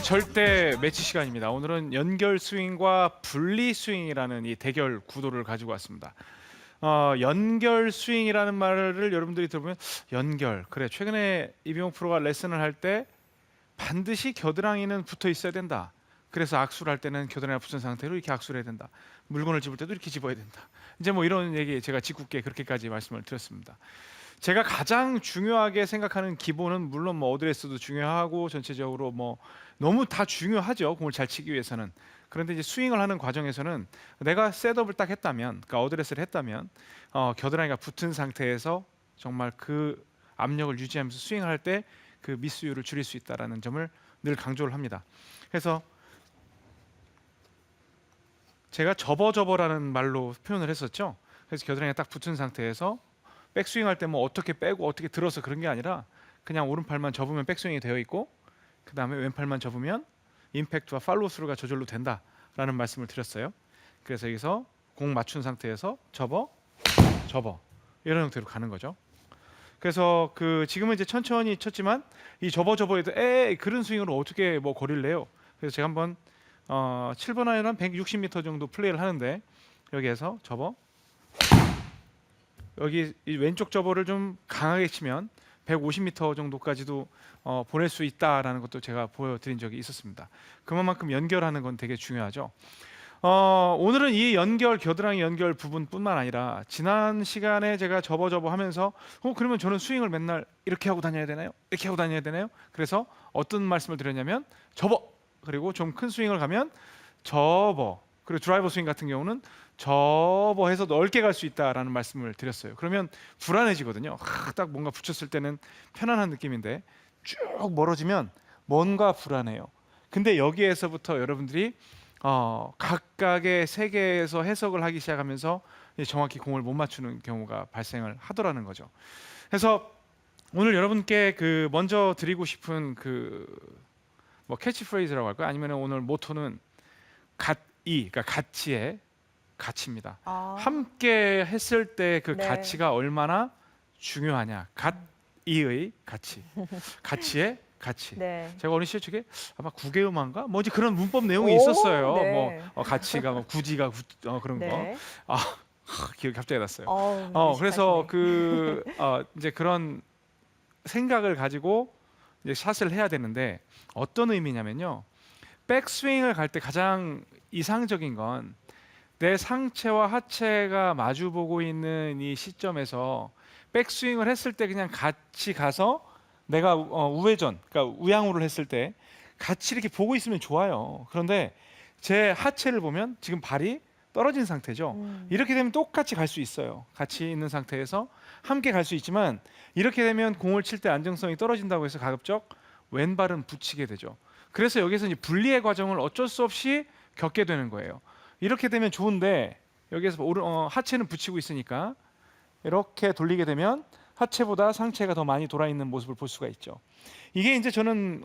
절대 매치 시간입니다. 오늘은 연결 스윙과 분리 스윙이라는 이 대결 구도를 가지고 왔습니다. 연결 스윙이라는 말을 여러분들이 들어보면 연결 그래 최근에 이병옥 프로가 레슨을 할 때 반드시 겨드랑이는 붙어 있어야 된다. 그래서 악수를 할 때는 겨드랑이가 붙은 상태로 이렇게 악수를 해야 된다. 물건을 집을 때도 이렇게 집어야 된다. 이제 뭐 이런 얘기 제가 짓궂게 그렇게까지 말씀을 드렸습니다. 제가 가장 중요하게 생각하는 기본은 물론 뭐 어드레스도 중요하고 전체적으로 뭐 너무 다 중요하죠. 공을 잘 치기 위해서는. 그런데 이제 스윙을 하는 과정에서는 내가 셋업을 딱 했다면, 그러니까 어드레스를 했다면 겨드랑이가 붙은 상태에서 정말 그 압력을 유지하면서 스윙을 할 때 그 미스율을 줄일 수 있다라는 점을 늘 강조를 합니다. 그래서 제가 접어라는 말로 표현을 했었죠. 그래서 겨드랑이가 딱 붙은 상태에서 백스윙 할 때 뭐 어떻게 빼고 어떻게 들어서 그런 게 아니라 그냥 오른팔만 접으면 백스윙이 되어 있고 그 다음에 왼팔만 접으면 임팩트와 팔로우 스루가 저절로 된다라는 말씀을 드렸어요. 그래서 여기서 공 맞춘 상태에서 접어 이런 형태로 가는 거죠. 그래서 지금은 이제 천천히 쳤지만 이 접어에도 그런 스윙으로 어떻게 뭐 거리를 내요. 그래서 제가 한번 7번 아이언 한 160m 정도 플레이를 하는데 여기에서 접어 여기 이 왼쪽 접어를 좀 강하게 치면 150m 정도까지도 보낼 수 있다라는 것도 제가 보여드린 적이 있었습니다. 그만큼 연결하는 건 되게 중요하죠. 오늘은 이 연결, 겨드랑이 연결 부분뿐만 아니라 지난 시간에 제가 접어 하면서 그러면 저는 스윙을 맨날 이렇게 하고 다녀야 되나요? 이렇게 하고 다녀야 되나요? 그래서 어떤 말씀을 드렸냐면 접어 그리고 좀 큰 스윙을 가면 접어 그리고 드라이버 스윙 같은 경우는 접어해서 넓게 갈 수 있다라는 말씀을 드렸어요. 그러면 불안해지거든요. 딱 뭔가 붙였을 때는 편안한 느낌인데 쭉 멀어지면 뭔가 불안해요. 근데 여기에서부터 여러분들이 각각의 세계에서 해석을 하기 시작하면서 정확히 공을 못 맞추는 경우가 발생을 하더라는 거죠. 그래서 오늘 여러분께 먼저 드리고 싶은 뭐 캐치프레이즈라고 할까요? 아니면 오늘 모토는 그러니까 가치의 가치입니다. 함께 했을 때 그 네. 가치가 얼마나 중요하냐. 갓이의 가치, 가치의 가치. 네. 제가 어린 시절 쪽에 아마 구개음한가 뭐 이제 그런 문법 내용이 오, 있었어요. 네. 뭐 가치가 뭐 구지가 그런 거. 네. 아 기억이 갑자기 났어요. 그래서 유식하시네. 이제 그런 생각을 가지고 이제 샷을 해야 되는데 어떤 의미냐면요. 백스윙을 갈 때 가장 이상적인 건 내 상체와 하체가 마주보고 있는 이 시점에서 백스윙을 했을 때 그냥 같이 가서 내가 우회전, 그러니까 우양우를 했을 때 같이 이렇게 보고 있으면 좋아요. 그런데 제 하체를 보면 지금 발이 떨어진 상태죠. 이렇게 되면 똑같이 갈 수 있어요. 같이 있는 상태에서 함께 갈 수 있지만 이렇게 되면 공을 칠 때 안정성이 떨어진다고 해서 가급적 왼발은 붙이게 되죠. 그래서 여기서 이제 분리의 과정을 어쩔 수 없이 겪게 되는 거예요. 이렇게 되면 좋은데 여기에서 하체는 붙이고 있으니까 이렇게 돌리게 되면 하체보다 상체가 더 많이 돌아 있는 모습을 볼 수가 있죠. 이게 이제 저는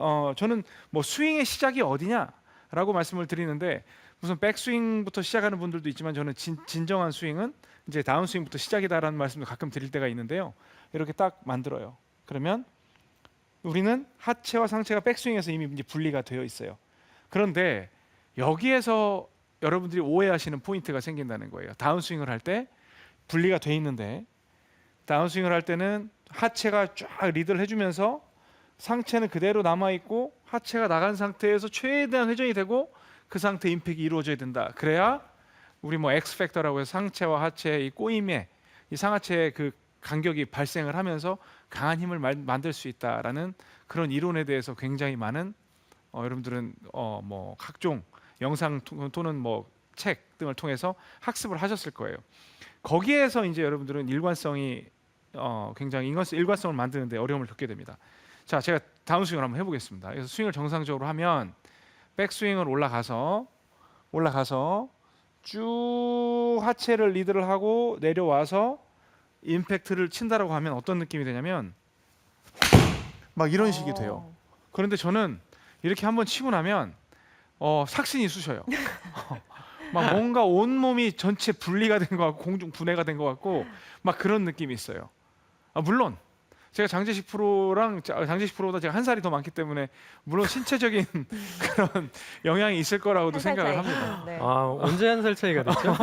뭐 스윙의 시작이 어디냐라고 말씀을 드리는데 무슨 백스윙부터 시작하는 분들도 있지만 저는 진정한 스윙은 이제 다운스윙부터 시작이다라는 말씀도 가끔 드릴 때가 있는데요. 이렇게 딱 만들어요. 그러면 우리는 하체와 상체가 백스윙에서 이미 이제 분리가 되어 있어요. 그런데 여기에서 여러분들이 오해하시는 포인트가 생긴다는 거예요. 다운스윙을 할 때 분리가 돼 있는데 다운스윙을 할 때는 하체가 쫙 리드를 해주면서 상체는 그대로 남아있고 하체가 나간 상태에서 최대한 회전이 되고 그 상태 임팩이 이루어져야 된다. 그래야 우리 뭐 X팩터라고 해서 상체와 하체의 이 꼬임에 이 상하체의 그 간격이 발생을 하면서 강한 힘을 만들 수 있다라는 그런 이론에 대해서 굉장히 많은 여러분들은 뭐 각종 영상 또는 뭐 책 등을 통해서 학습을 하셨을 거예요. 거기에서 이제 여러분들은 일관성이 굉장히 일관성을 만드는데 어려움을 겪게 됩니다. 자, 제가 다운스윙을 한번 해보겠습니다. 그래서 스윙을 정상적으로 하면 백스윙을 올라가서 쭉 하체를 리드를 하고 내려와서 임팩트를 친다라고 하면 어떤 느낌이 되냐면 막 이런 식이 돼요. 그런데 저는 이렇게 한번 치고 나면 삭신이 쑤셔요. 막 뭔가 온 몸이 전체 분리가 된 것 같고 공중 분해가 된 것 같고 막 그런 느낌이 있어요. 물론 제가 장재식 프로보다 제가 한 살이 더 많기 때문에 물론 신체적인 그런 영향이 있을 거라고도 한 살 생각을 차이. 합니다. 네. 아, 언제 한 살 차이가 됐죠?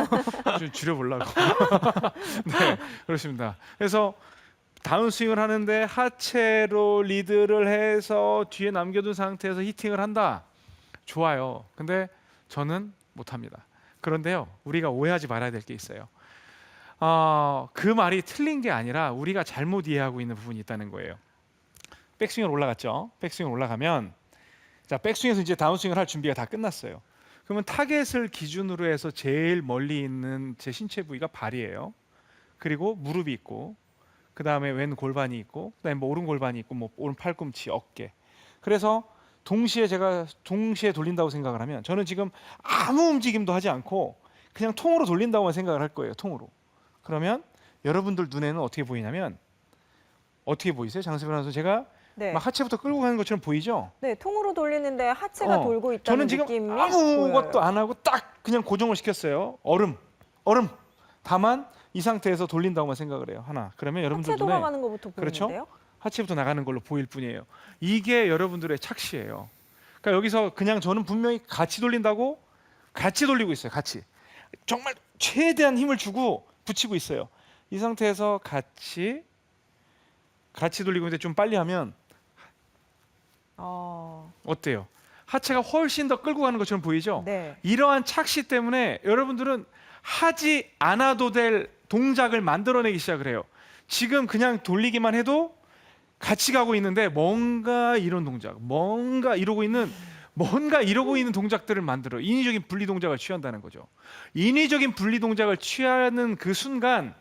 좀 줄여보려고. 네, 그렇습니다. 그래서 다운스윙을 하는데 하체로 리드를 해서 뒤에 남겨둔 상태에서 히팅을 한다. 좋아요. 근데 저는 못합니다. 그런데요, 우리가 오해하지 말아야 될 게 있어요. 그 말이 틀린 게 아니라 우리가 잘못 이해하고 있는 부분이 있다는 거예요. 백스윙을 올라갔죠. 백스윙 올라가면 자, 백스윙에서 이제 다운스윙을 할 준비가 다 끝났어요. 그러면 타겟을 기준으로 해서 제일 멀리 있는 제 신체 부위가 발이에요. 그리고 무릎이 있고, 그 다음에 왼 골반이 있고, 그 다음에 뭐 오른 골반이 있고, 뭐 오른 팔꿈치, 어깨. 그래서 제가 동시에 돌린다고 생각을 하면 저는 지금 아무 움직임도 하지 않고 그냥 통으로 돌린다고만 생각을 할 거예요. 통으로. 그러면 여러분들 눈에는 어떻게 보이냐면 어떻게 보이세요? 장세별 아나운서 제가 네. 막 하체부터 끌고 가는 것처럼 보이죠? 네, 통으로 돌리는데 하체가 돌고 있다는 저는 지금 느낌이 아무것도 보여요. 안 하고 딱 그냥 고정을 시켰어요. 얼음. 다만 이 상태에서 돌린다고만 생각을 해요. 하나. 그러면 여러분들 하체 눈에 돌아가는 것부터 그렇죠? 보이는데요? 하체부터 나가는 걸로 보일 뿐이에요. 이게 여러분들의 착시예요. 그러니까 여기서 그냥 저는 분명히 같이 돌린다고 같이 돌리고 있어요. 같이. 정말 최대한 힘을 주고 붙이고 있어요. 이 상태에서 같이 돌리고 있는데 좀 빨리 하면 어때요? 하체가 훨씬 더 끌고 가는 것처럼 보이죠? 네. 이러한 착시 때문에 여러분들은 하지 않아도 될 동작을 만들어내기 시작을 해요. 지금 그냥 돌리기만 해도 같이 가고 있는데 뭔가 이런 동작, 뭔가 이러고 있는 동작들을 만들어 인위적인 분리 동작을 취한다는 거죠. 인위적인 분리 동작을 취하는 그 순간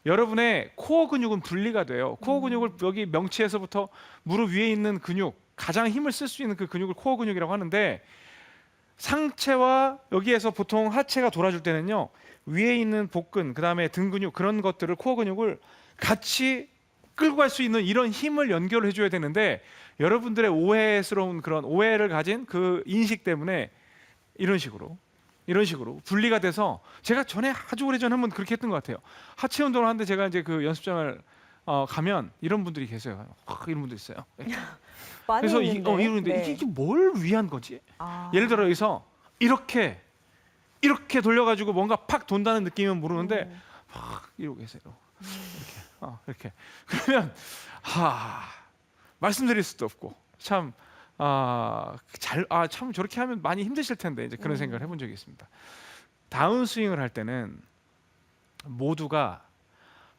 여러분의 코어 근육은 분리가 돼요. 코어 근육을 여기 명치에서부터 무릎 위에 있는 근육, 가장 힘을 쓸 수 있는 그 근육을 코어 근육이라고 하는데 상체와 여기에서 보통 하체가 돌아줄 때는요. 위에 있는 복근, 그다음에 등 근육 그런 것들을 코어 근육을 같이 끌고 갈 수 있는 이런 힘을 연결해 줘야 되는데 여러분들의 오해스러운 그런 오해를 가진 그 인식 때문에 이런 식으로 분리가 돼서 제가 전에 아주 오래전에 한번 그렇게 했던 것 같아요. 하체 운동을 하는데 제가 이제 그 연습장을 가면 이런 분들이 계세요. 이런 분들 있어요. 많이 그래서 있는데. 이러는데 네. 이게 뭘 위한 거지? 아. 예를 들어 여기서 이렇게 돌려가지고 뭔가 팍 돈다는 느낌은 모르는데 팍 이러고 계세요. 이렇게 그러면 말씀드릴 수도 없고 참 저렇게 하면 많이 힘드실 텐데 이제 그런 생각을 해본 적이 있습니다. 다운스윙을 할 때는 모두가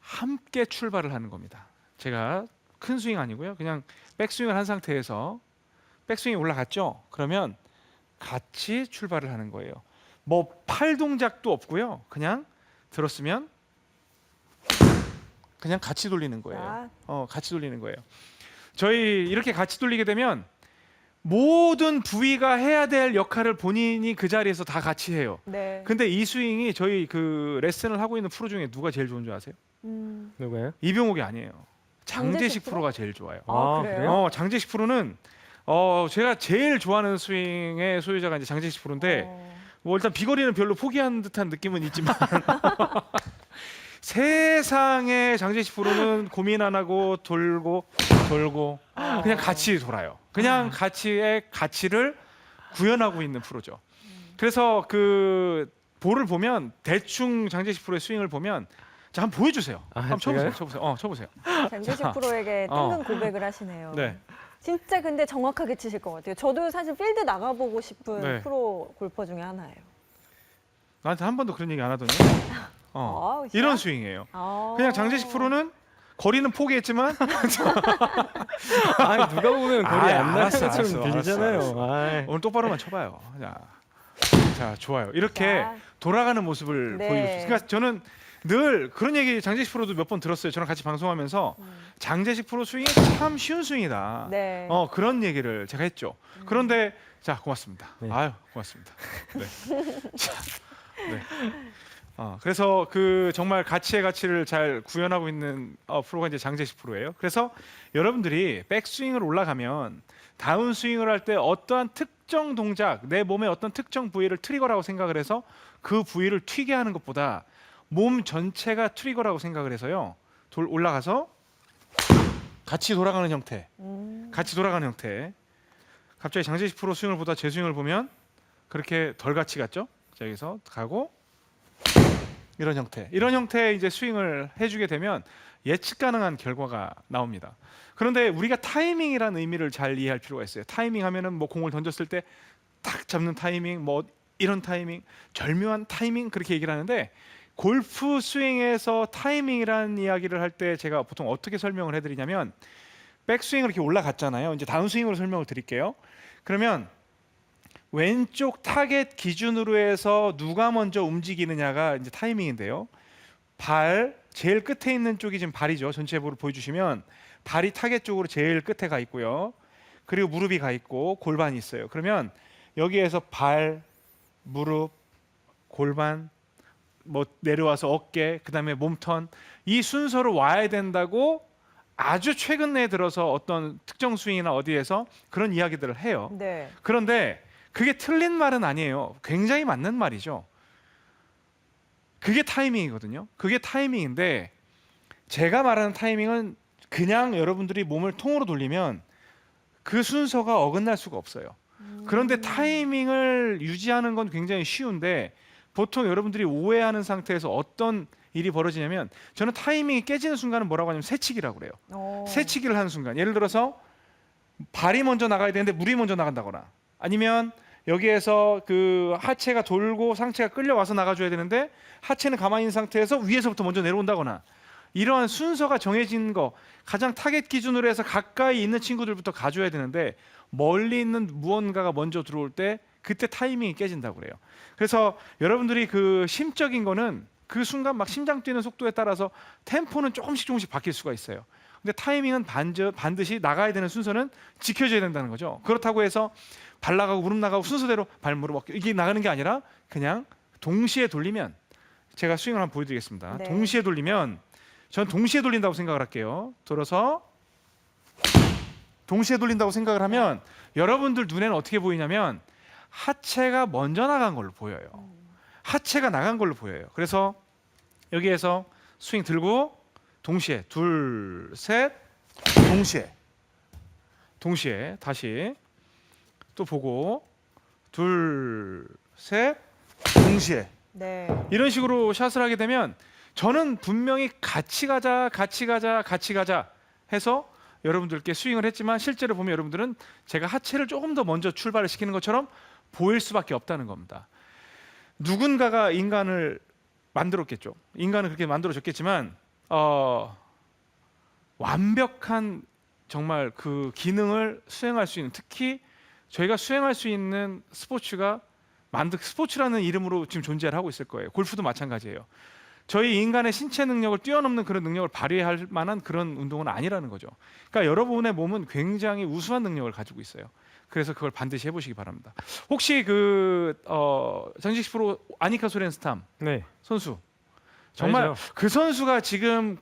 함께 출발을 하는 겁니다. 제가 큰 스윙 아니고요. 그냥 백스윙을 한 상태에서 백스윙이 올라갔죠. 그러면 같이 출발을 하는 거예요. 뭐 팔 동작도 없고요. 그냥 들었으면 그냥 같이 돌리는 거예요. 같이 돌리는 거예요. 저희 이렇게 같이 돌리게 되면 모든 부위가 해야 될 역할을 본인이 그 자리에서 다 같이 해요. 네. 근데 이 스윙이 저희 그 레슨을 하고 있는 프로 중에 누가 제일 좋은 줄 아세요? 누가요? 이병옥이 아니에요. 장재식 장재식 프로가 제일 좋아요. 아, 그래요? 장재식 프로는 제가 제일 좋아하는 스윙의 소유자가 이제 장재식 프로인데 뭐 일단 비거리는 별로 포기한 듯한 느낌은 있지만 세상에 장재식 프로는 고민 안 하고 돌고 그냥 같이 돌아요. 그냥 가치를 구현하고 있는 프로죠. 그래서 그 볼을 보면 대충 장재식 프로의 스윙을 보면 자 한번 보여주세요. 한번 쳐보세요. 장재식 프로에게 뜬금 고백을 하시네요. 네. 진짜 근데 정확하게 치실 것 같아요. 저도 사실 필드 나가보고 싶은 네. 프로 골퍼 중에 하나예요. 나한테 한 번도 그런 얘기 안 하더니 아, 이런 스윙이에요. 아. 그냥 장재식 프로는 거리는 포기했지만 누가 보면 거리 안 나는 알았어, 것처럼 들리잖아요. 아이. 오늘 똑바로만 쳐봐요. 자 좋아요. 이렇게 자. 돌아가는 모습을 네. 보이고 싶어요. 그러니까 저는 늘 그런 얘기 장재식 프로도 몇 번 들었어요. 저랑 같이 방송하면서 장재식 프로 스윙이 참 쉬운 스윙이다. 네. 그런 얘기를 제가 했죠. 그런데 자 고맙습니다. 네. 아유 고맙습니다. 네. 자, 네. 그래서 그 정말 가치를 잘 구현하고 있는 프로가 이제 장재식 프로예요. 그래서 여러분들이 백스윙을 올라가면 다운스윙을 할 때 어떠한 특정 동작, 내 몸의 어떤 특정 부위를 트리거라고 생각을 해서 그 부위를 튀게 하는 것보다 몸 전체가 트리거라고 생각을 해서요. 올라가서 같이 돌아가는 형태. 갑자기 장재식 프로 스윙을 보다 제 스윙을 보면 그렇게 덜 같이 갔죠. 자, 여기서 가고 이런 형태의 이제 스윙을 해주게 되면 예측 가능한 결과가 나옵니다. 그런데 우리가 타이밍이라는 의미를 잘 이해할 필요가 있어요. 타이밍 하면은 뭐 공을 던졌을 때 탁 잡는 타이밍, 뭐 이런 타이밍, 절묘한 타이밍 그렇게 얘기를 하는데 골프 스윙에서 타이밍이라는 이야기를 할 때 제가 보통 어떻게 설명을 해드리냐면 백스윙을 이렇게 올라갔잖아요. 이제 다운스윙으로 설명을 드릴게요. 그러면 왼쪽 타겟 기준으로 해서 누가 먼저 움직이느냐가 이제 타이밍인데요. 발 제일 끝에 있는 쪽이 지금 발이죠. 전체적으로 보여주시면 발이 타겟 쪽으로 제일 끝에 가 있고요. 그리고 무릎이 가 있고 골반이 있어요. 그러면 여기에서 발, 무릎, 골반, 뭐 내려와서 어깨, 그다음에 몸턴 이 순서로 와야 된다고 아주 최근에 들어서 어떤 특정 스윙이나 어디에서 그런 이야기들을 해요. 네. 그런데 그게 틀린 말은 아니에요. 굉장히 맞는 말이죠. 그게 타이밍이거든요. 그게 타이밍인데 제가 말하는 타이밍은 그냥 여러분들이 몸을 통으로 돌리면 그 순서가 어긋날 수가 없어요. 그런데 타이밍을 유지하는 건 굉장히 쉬운데 보통 여러분들이 오해하는 상태에서 어떤 일이 벌어지냐면 저는 타이밍이 깨지는 순간은 뭐라고 하냐면 새치기라고 그래요. 새치기를 하는 순간 예를 들어서 발이 먼저 나가야 되는데 무릎이 먼저 나간다거나 아니면 여기에서 그 하체가 돌고 상체가 끌려와서 나가줘야 되는데 하체는 가만히 있는 상태에서 위에서부터 먼저 내려온다거나 이러한 순서가 정해진 거 가장 타겟 기준으로 해서 가까이 있는 친구들부터 가줘야 되는데 멀리 있는 무언가가 먼저 들어올 때 그때 타이밍이 깨진다고 그래요. 그래서 여러분들이 그 심적인 거는 그 순간 막 심장 뛰는 속도에 따라서 템포는 조금씩 바뀔 수가 있어요. 근데 타이밍은 반드시 나가야 되는 순서는 지켜줘야 된다는 거죠. 그렇다고 해서 발 나가고 무릎 나가고 순서대로 발 무릎 어깨 이게 나가는 게 아니라 그냥 동시에 돌리면 제가 스윙을 한번 보여드리겠습니다. 네. 동시에 돌리면 전 동시에 돌린다고 생각을 할게요. 돌아서 동시에 돌린다고 생각을 하면 여러분들 눈에는 어떻게 보이냐면 하체가 먼저 나간 걸로 보여요. 하체가 나간 걸로 보여요. 그래서 여기에서 스윙 들고 동시에 둘, 셋, 동시에 다시 또 보고 둘, 셋, 동시에 네. 이런 식으로 샷을 하게 되면 저는 분명히 같이 가자 해서 여러분들께 스윙을 했지만 실제로 보면 여러분들은 제가 하체를 조금 더 먼저 출발을 시키는 것처럼 보일 수밖에 없다는 겁니다. 누군가가 인간을 만들었겠죠. 인간을 그렇게 만들어줬겠지만 완벽한 정말 그 기능을 수행할 수 있는 특히 저희가 수행할 수 있는 스포츠가 스포츠라는 이름으로 지금 존재를 하고 있을 거예요. 골프도 마찬가지예요. 저희 인간의 신체 능력을 뛰어넘는 그런 능력을 발휘할 만한 그런 운동은 아니라는 거죠. 그러니까 여러분의 몸은 굉장히 우수한 능력을 가지고 있어요. 그래서 그걸 반드시 해보시기 바랍니다. 혹시 장지식 프로 아니카 소렌스탐 네. 선수 정말 알죠. 그 선수가 지금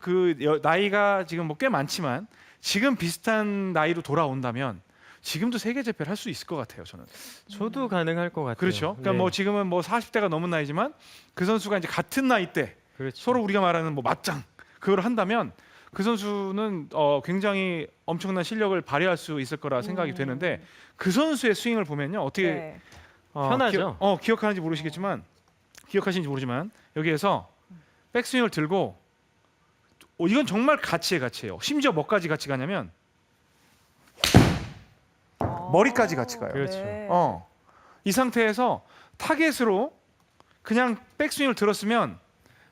나이가 지금 뭐 꽤 많지만 지금 비슷한 나이로 돌아온다면 지금도 세계 재패를 할 수 있을 것 같아요. 저는. 저도 가능할 것 같아요. 그렇죠. 그러니까 네. 뭐 지금은 뭐 40대가 넘은 나이지만 그 선수가 이제 같은 나이 때 그렇죠. 서로 우리가 말하는 뭐 맞짱 그걸 한다면 그 선수는 굉장히 엄청난 실력을 발휘할 수 있을 거라 생각이 되는데 그 선수의 스윙을 보면요 어떻게 네. 편하죠. 기억하는지 기억하시는지 모르지만 여기에서 백스윙을 들고 이건 정말 가치예요. 심지어 뭐까지 같이 가냐면 머리까지 같이 가요. 그렇죠. 네. 이 상태에서 타겟으로 그냥 백스윙을 들었으면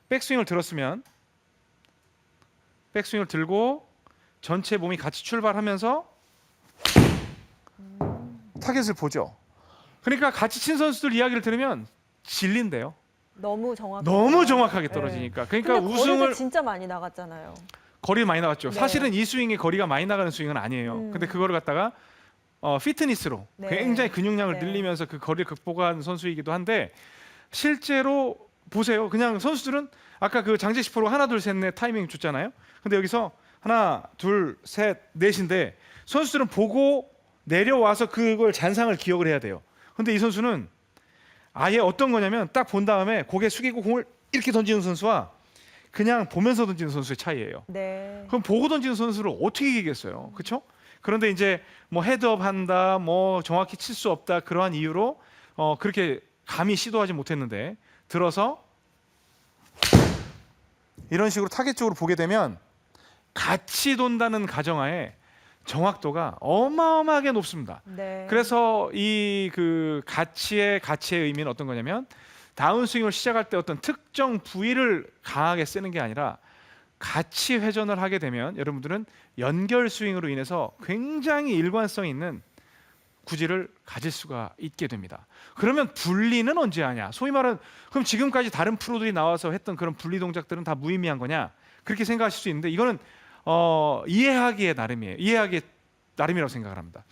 백스윙을 들고 전체 몸이 같이 출발하면서 타겟을 보죠. 그러니까 같이 친 선수들 이야기를 들으면 질린대요. 너무 정확하게 떨어지니까. 그러니까 근데 우승을 거리도 진짜 많이 나갔잖아요. 거리 많이 나갔죠. 네. 사실은 이 스윙이 거리가 많이 나가는 스윙은 아니에요. 근데 그거를 갖다가 피트니스로 네. 굉장히 근육량을 네. 늘리면서 그 거리를 극복한 선수이기도 한데 실제로 보세요. 그냥 선수들은 아까 그 장재식 프로 하나 둘 셋 넷 타이밍 줬잖아요. 근데 여기서 하나 둘 셋 넷인데 선수들은 보고 내려와서 그걸 잔상을 기억을 해야 돼요. 근데 이 선수는 아예 어떤 거냐면 딱 본 다음에 고개 숙이고 공을 이렇게 던지는 선수와 그냥 보면서 던지는 선수의 차이예요. 네. 그럼 보고 던지는 선수를 어떻게 이기겠어요? 그렇죠? 그런데 이제 뭐 헤드업 한다, 뭐 정확히 칠 수 없다 그러한 이유로 그렇게 감히 시도하지 못했는데 들어서 이런 식으로 타겟 쪽으로 보게 되면 같이 돈다는 가정하에 정확도가 어마어마하게 높습니다. 네. 그래서 이 그 가치의 의미는 어떤 거냐면 다운스윙을 시작할 때 어떤 특정 부위를 강하게 쓰는 게 아니라 같이 회전을 하게 되면 여러분들은 연결 스윙으로 인해서 굉장히 일관성 있는 구질을 가질 수가 있게 됩니다. 그러면 분리는 언제 하냐? 소위 말하는 그럼 지금까지 다른 프로들이 나와서 했던 그런 분리 동작들은 다 무의미한 거냐? 그렇게 생각하실 수 있는데 이거는 이해하기에 나름이에요. 이해하기에 나름이라고 생각을 합니다.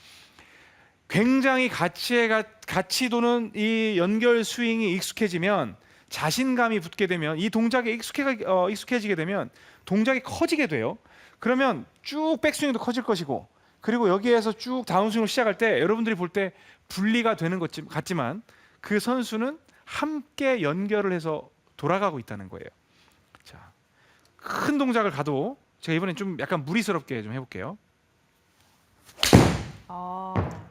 굉장히 같이 도는 이 연결 스윙이 익숙해지면 자신감이 붙게 되면 이 동작에 익숙해지게 되면 동작이 커지게 돼요. 그러면 쭉 백스윙도 커질 것이고 그리고 여기에서 쭉 다운스윙을 시작할 때 여러분들이 볼 때 분리가 되는 것 같지만 그 선수는 함께 연결을 해서 돌아가고 있다는 거예요. 자, 큰 동작을 가도 제가 이번엔 좀 약간 무리스럽게 좀 해볼게요.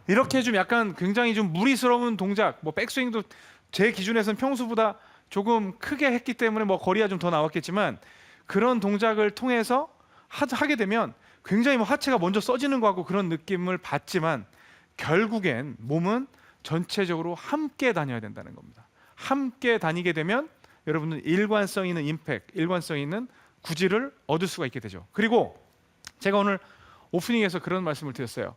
이렇게 좀 약간 굉장히 좀 무리스러운 동작, 뭐 백스윙도 제 기준에서는 평소보다 조금 크게 했기 때문에 뭐 거리가 좀 더 나왔겠지만 그런 동작을 통해서 하게 되면 굉장히 뭐 하체가 먼저 써지는 것 같고 그런 느낌을 받지만 결국엔 몸은 전체적으로 함께 다녀야 된다는 겁니다. 함께 다니게 되면 여러분은 일관성 있는 임팩트, 일관성 있는 구질을 얻을 수가 있게 되죠. 그리고 제가 오늘 오프닝에서 그런 말씀을 드렸어요.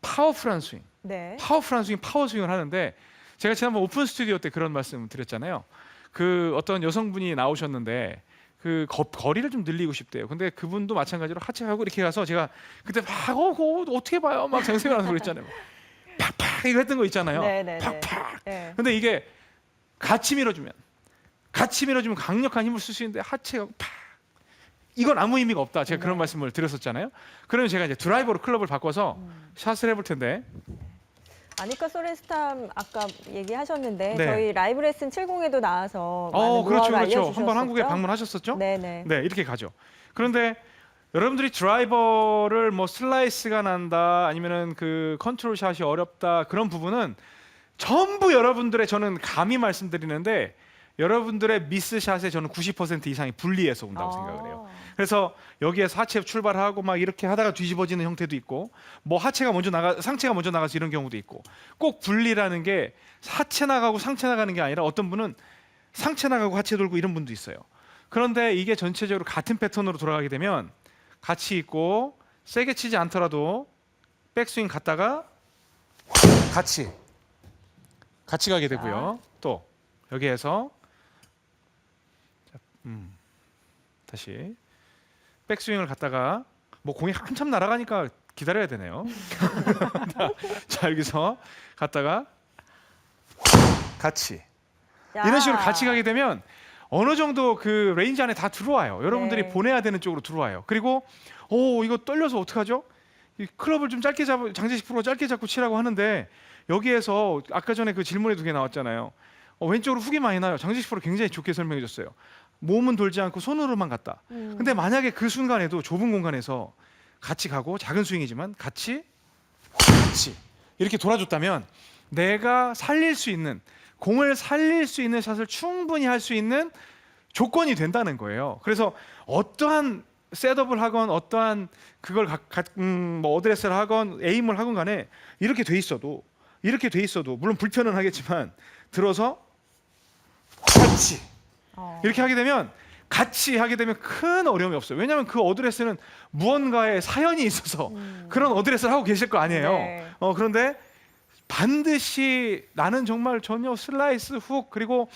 파워풀한 스윙, 네. 파워풀한 스윙, 파워 스윙을 하는데 제가 지난번 오픈 스튜디오 때 그런 말씀을 드렸잖아요. 그 어떤 여성분이 나오셨는데 그 거리를 좀 늘리고 싶대요. 근데 그분도 마찬가지로 하체하고 이렇게 가서 제가 그때 막 그거 어떻게 봐요? 막 장생을 하는 거 있잖아요. 팍팍 이거 했던 거 있잖아요. 네네네. 팍팍. 네. 근데 이게 같이 밀어주면 강력한 힘을 쓸 수 있는데 하체가 팍 이건 아무 의미가 없다. 제가 그런 네. 말씀을 드렸었잖아요. 그러면 제가 이제 드라이버로 클럽을 바꿔서 샷을 해볼 텐데 아니카 소렌스탐 아까 얘기하셨는데 네. 저희 라이브 레슨 70에도 나와서 많은 그렇죠, 노하우를 그렇죠. 알려주셨었죠. 한번 한국에 방문하셨었죠? 네네. 네, 이렇게 가죠. 그런데 여러분들이 드라이버를 뭐 슬라이스가 난다, 아니면은 그 컨트롤 샷이 어렵다 그런 부분은 전부 여러분들의 저는 감히 말씀드리는데 여러분들의 미스샷의 저는 90% 이상이 분리해서 온다고 생각을 해요. 그래서 여기에서 하체 출발하고 막 이렇게 하다가 뒤집어지는 형태도 있고 뭐 상체가 먼저 나가서 이런 경우도 있고 꼭 분리라는 게 하체 나가고 상체 나가는 게 아니라 어떤 분은 상체 나가고 하체 돌고 이런 분도 있어요. 그런데 이게 전체적으로 같은 패턴으로 돌아가게 되면 같이 있고 세게 치지 않더라도 백스윙 갔다가 같이 가게 되고요. 또 여기에서 다시 백스윙을 갔다가 뭐 공이 한참 날아가니까 기다려야 되네요. 자 여기서 갔다가 같이 이런 식으로 같이 가게 되면 어느 정도 그 레인지 안에 다 들어와요. 여러분들이 네. 보내야 되는 쪽으로 들어와요. 그리고 이거 떨려서 어떡하죠? 이 클럽을 좀 짧게 잡고 장재식 프로가 짧게 잡고 치라고 하는데 여기에서 아까 전에 그 질문에 2개 나왔잖아요. 왼쪽으로 훅이 많이 나요. 장재식 프로 굉장히 좋게 설명해 줬어요. 몸은 돌지 않고 손으로만 갔다. 근데 만약에 그 순간에도 좁은 공간에서 같이 가고 작은 스윙이지만 같이 이렇게 돌아줬다면 내가 살릴 수 있는 공을 살릴 수 있는 샷을 충분히 할 수 있는 조건이 된다는 거예요. 그래서 어떠한 셋업을 하건 어떠한 그걸 뭐 어드레스를 하건 에임을 하건 간에 이렇게 돼 있어도 물론 불편은 하겠지만 들어서 같이 이렇게 하게 되면 큰 어려움이 없어요. 왜냐하면 그 어드레스는 무언가의 사연이 있어서 그런 어드레스를 하고 계실 거 아니에요. 네. 그런데 반드시 나는 정말 전혀 슬라이스 훅 그리고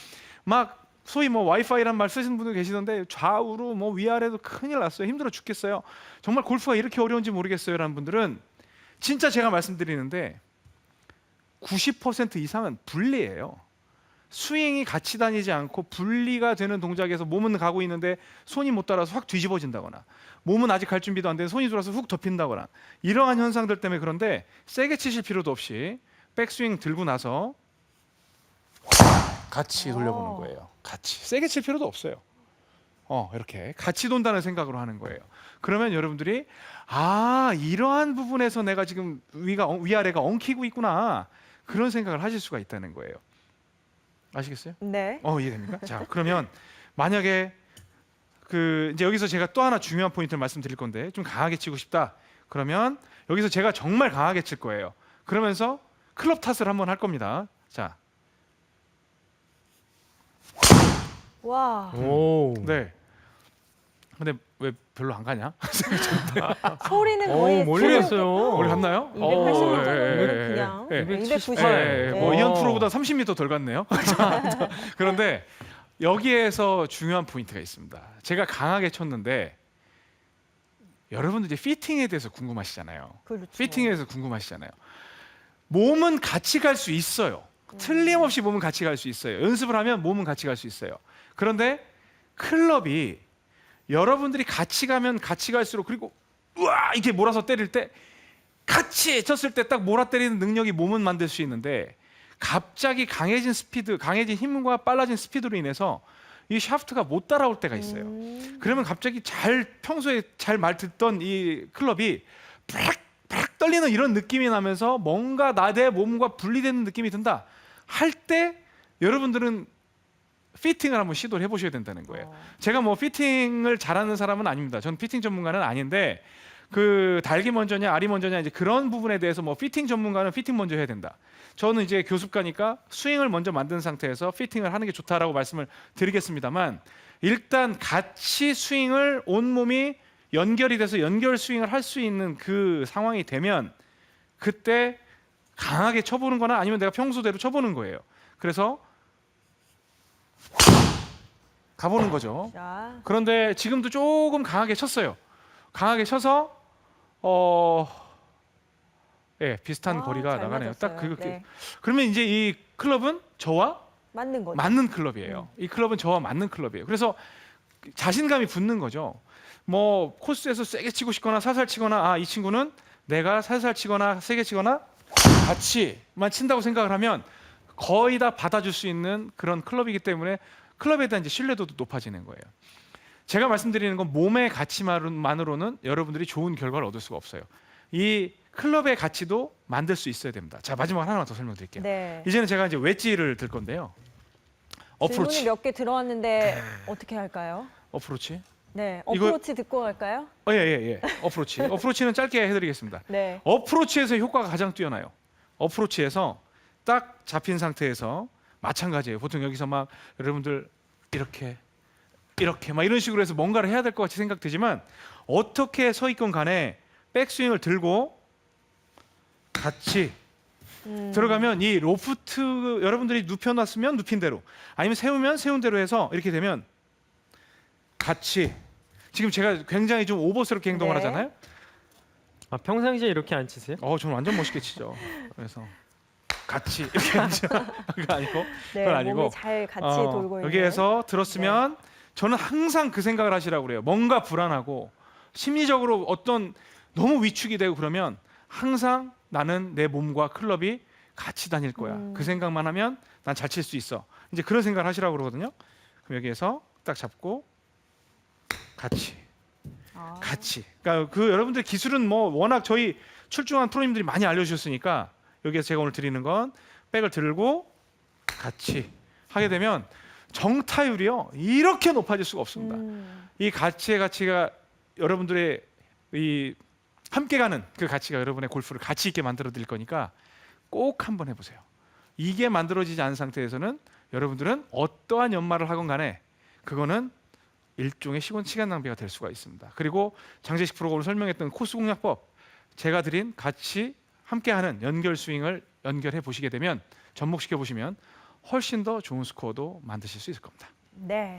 막 소위 뭐 와이파이란 말 쓰시는 분들 계시던데 좌우로 뭐 위아래도 큰일 났어요. 힘들어 죽겠어요. 정말 골프가 이렇게 어려운지 모르겠어요 라는 분들은 진짜 제가 말씀드리는데 90% 이상은 분리예요. 스윙이 같이 다니지 않고 분리가 되는 동작에서 몸은 가고 있는데 손이 못 따라서 확 뒤집어진다거나 몸은 아직 갈 준비도 안 되는데 손이 돌아서 훅 덮인다거나 이러한 현상들 때문에 그런데 세게 치실 필요도 없이 백스윙 들고 나서 같이 돌려보는 거예요. 같이 세게 칠 필요도 없어요. 이렇게 같이 돈다는 생각으로 하는 거예요. 그러면 여러분들이 이러한 부분에서 내가 지금 위아래가 엉키고 있구나, 그런 생각을 하실 수가 있다는 거예요. 아시겠어요? 네. 이해됩니까? 자, 그러면 만약에 이제 여기서 제가 또 하나 중요한 포인트를 말씀드릴 건데, 좀 강하게 치고 싶다. 그러면 여기서 제가 정말 강하게 칠 거예요. 그러면서 클럽 탓을 한번 할 겁니다. 자, 와. 오. 네. 근데 왜 별로 안 가냐? 소리는 거의 멀리 갔어요. 우리 갔나요? 280m는 그냥 예, 290. 뭐 이현 오. 프로보다 30m 덜 갔네요. 그런데 여기에서 중요한 포인트가 있습니다. 제가 강하게 쳤는데 여러분들 이제 피팅에 대해서 궁금하시잖아요. 그렇죠. 피팅에 대해서 궁금하시잖아요. 몸은 같이 갈 수 있어요. 틀림없이 몸은 같이 갈 수 있어요. 연습을 하면 몸은 같이 갈 수 있어요. 그런데 클럽이 여러분들이 같이 가면 같이 갈수록, 그리고 우와 이렇게 몰아서 때릴 때 같이 쳤을 때 딱 몰아 때리는 능력이 몸은 만들 수 있는데, 갑자기 강해진 스피드, 강해진 힘과 빨라진 스피드로 인해서 이 샤프트가 못 따라올 때가 있어요. 그러면 갑자기 평소에 잘 말 듣던 이 클럽이 팍팍 떨리는 이런 느낌이 나면서 뭔가 내 몸과 분리되는 느낌이 든다 할 때, 여러분들은 피팅을 한번 시도를 해보셔야 된다는 거예요. 제가 뭐 피팅을 잘하는 사람은 아닙니다. 저는 피팅 전문가는 아닌데, 달기 먼저냐 알이 먼저냐 이제 그런 부분에 대해서 뭐 피팅 전문가는 피팅 먼저 해야 된다. 저는 이제 교습가니까 스윙을 먼저 만든 상태에서 피팅을 하는 게 좋다라고 말씀을 드리겠습니다만, 일단 같이 스윙을 온몸이 연결이 돼서 연결 스윙을 할 수 있는 그 상황이 되면 그때 강하게 쳐보는 거나 아니면 내가 평소대로 쳐보는 거예요. 그래서 가보는 거죠. 자, 그런데 지금도 조금 강하게 쳤어요. 강하게 쳐서 비슷한 거리가 잘 나가네요. 딱 맞았어요. 그렇게. 네. 그러면 이제 이 클럽은 저와 맞는 거죠. 맞는 클럽이에요. 이 클럽은 저와 맞는 클럽이에요. 그래서 자신감이 붙는 거죠. 뭐 코스에서 세게 치고 싶거나 살살 치거나, 이 친구는 내가 살살 치거나 세게 치거나 같이만 친다고 생각을 하면 거의 다 받아줄 수 있는 그런 클럽이기 때문에 클럽에 대한 이제 신뢰도도 높아지는 거예요. 제가 말씀드리는 건 몸의 가치만으로는 여러분들이 좋은 결과를 얻을 수가 없어요. 이 클럽의 가치도 만들 수 있어야 됩니다. 자, 마지막 하나만 더 설명드릴게요. 네. 이제는 제가 이제 웨지를 들 건데요. 질문이 어프로치, 몇 개 들어왔는데 어떻게 할까요? 어프로치. 네, 이거- 어프로치 듣고 갈까요? 예. 어프로치. 어프로치는 짧게 해드리겠습니다. 네. 어프로치에서 효과가 가장 뛰어나요. 어프로치에서 딱 잡힌 상태에서 마찬가지예요. 보통 여기서 막 여러분들 이렇게 막 이런 식으로 해서 뭔가를 해야 될 것 같이 생각되지만, 어떻게 서 있건 간에 백스윙을 들고 같이 들어가면 이 로프트 여러분들이 눕혀놨으면 눕힌 대로, 아니면 세우면 세운 대로 해서 이렇게 되면 같이, 지금 제가 굉장히 좀 오버스럽게 행동을 네. 하잖아요. 평상시에 이렇게 안 치세요? 저는 완전 멋있게 치죠. 그래서 같이 이렇게 치죠. 그거 아니고, 네, 그건 아니고 몸이 잘 같이 돌고 있는. 여기에서 들었으면 저는 항상 그 생각을 하시라고 그래요. 뭔가 불안하고 심리적으로 어떤 너무 위축이 되고 그러면 항상 나는 내 몸과 클럽이 같이 다닐 거야. 그 생각만 하면 난 잘 칠 수 있어. 이제 그런 생각을 하시라고 그러거든요. 그럼 여기에서 딱 잡고 같이. 그러니까 여러분들 기술은 뭐 워낙 저희 출중한 프로님들이 많이 알려주셨으니까, 여기에서 제가 오늘 드리는 건 백을 들고 같이 하게 되면 정타율이요 이렇게 높아질 수가 없습니다. 이 가치의 가치가 여러분들의 이 함께 가는 그 가치가 여러분의 골프를 가치 있게 만들어 드릴 거니까 꼭 한번 해보세요. 이게 만들어지지 않은 상태에서는 여러분들은 어떠한 연말을 하건 간에 그거는 일종의 시간 낭비가 될 수가 있습니다. 그리고 장재식 프로가 오늘 설명했던 코스 공략법, 제가 드린 같이 함께하는 연결 스윙을 연결해 보시게 되면, 접목시켜 보시면 훨씬 더 좋은 스코어도 만드실 수 있을 겁니다. 네.